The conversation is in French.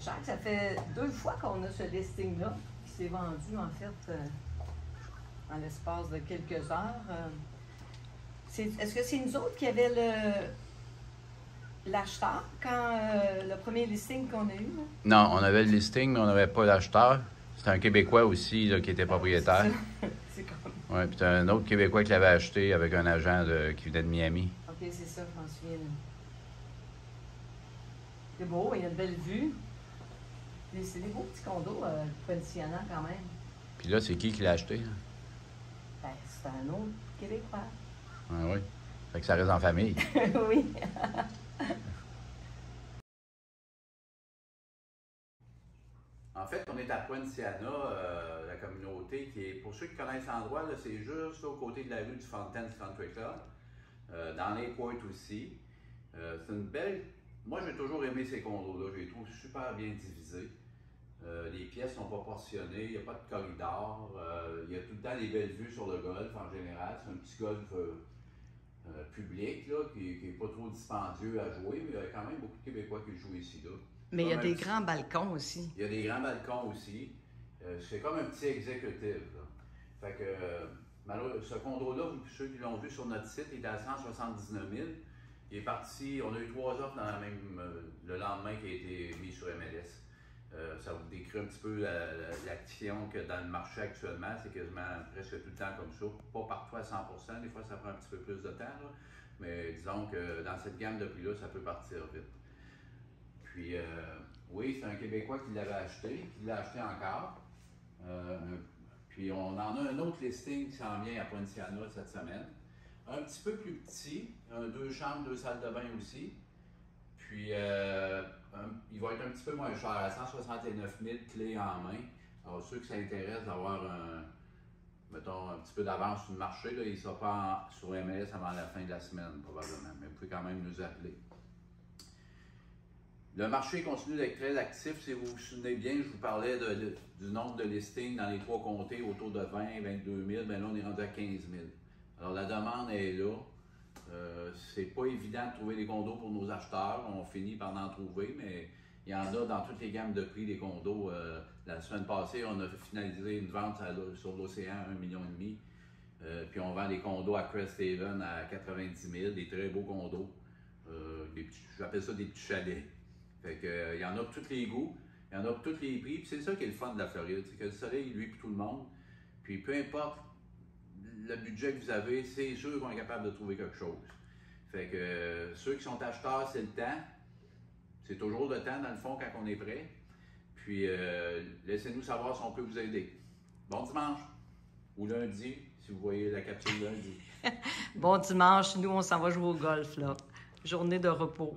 Jacques, ça fait 2 fois qu'on a ce listing-là qui s'est vendu, en fait, en l'espace de quelques heures. Est-ce que c'est nous autres qui avions l'acheteur quand le premier listing qu'on a eu? Là? Non, on avait le listing, mais on n'avait pas l'acheteur. C'était un Québécois aussi là, qui était propriétaire. C'est comme... Oui, puis un autre Québécois qui l'avait acheté avec un agent qui venait de Miami. OK, c'est ça, je m'en souviens. C'est beau, il y a une belle vue. C'est des beaux petits condos Poinciana quand même. Puis là, c'est qui l'a acheté? Ben, c'est un autre Québécois. Ah oui. Fait que ça reste en famille. Oui. En fait, on est à Poinciana, la communauté qui est, pour ceux qui connaissent l'endroit, c'est juste au côté de la rue du Fountains Country Club, dans les Pointes aussi. C'est une belle... Moi, j'ai toujours aimé ces condos-là, je les trouve super bien divisés. Les pièces sont proportionnées, il n'y a pas de corridor, il y a tout le temps des belles vues sur le golf en général. C'est un petit golf public là, qui n'est pas trop dispendieux à jouer, mais il y a quand même beaucoup de Québécois qui jouent ici. Là. Mais il y a des grands balcons aussi. Il y a des grands balcons aussi. C'est comme un petit exécutif. Là. Fait que ce condo-là, ceux qui l'ont vu sur notre site, il est à 179 000. Il est parti, on a eu 3 offres dans le lendemain qui a été mis sur MLS. Ça vous décrit un petit peu l'action que dans le marché actuellement, c'est quasiment presque tout le temps comme ça. Pas partout à 100%, des fois ça prend un petit peu plus de temps, là. Mais disons que dans cette gamme de prix-là, ça peut partir vite. Puis oui, c'est un Québécois qui l'avait acheté, qui l'a acheté encore. Puis on en a un autre listing qui s'en vient à Poinciana cette semaine. Un petit peu plus petit, 2 chambres, 2 salles de bain aussi. Puis, il va être un petit peu moins cher, à 169 000 clés en main. Alors, ceux qui s'intéressent d'avoir mettons, un petit peu d'avance sur le marché, là, il ne sera pas sur MLS avant la fin de la semaine, probablement. Mais vous pouvez quand même nous appeler. Le marché continue d'être très actif. Si vous vous souvenez bien, je vous parlais du nombre de listings dans les 3 comtés autour de 20, 22 000. Bien là, on est rendu à 15 000. Alors, la demande est là. C'est pas évident de trouver des condos pour nos acheteurs. On finit par en trouver, mais il y en a dans toutes les gammes de prix des condos. La semaine passée, on a finalisé une vente sur l'océan à 1,5 million. Puis on vend des condos à Crest Haven à 90 000, des très beaux condos. J'appelle ça des petits chalets. Fait que, il y en a pour tous les goûts, il y en a pour tous les prix. Puis c'est ça qui est le fun de la Floride, c'est que le soleil, lui, pour tout le monde. Puis peu importe le budget que vous avez, c'est sûr qu'on est capable de trouver quelque chose. Fait que ceux qui sont acheteurs, c'est le temps. C'est toujours le temps, dans le fond, quand on est prêt. Puis laissez-nous savoir si on peut vous aider. Bon dimanche ou lundi, si vous voyez la capsule lundi. Bon dimanche, nous on s'en va jouer au golf là. Journée de repos.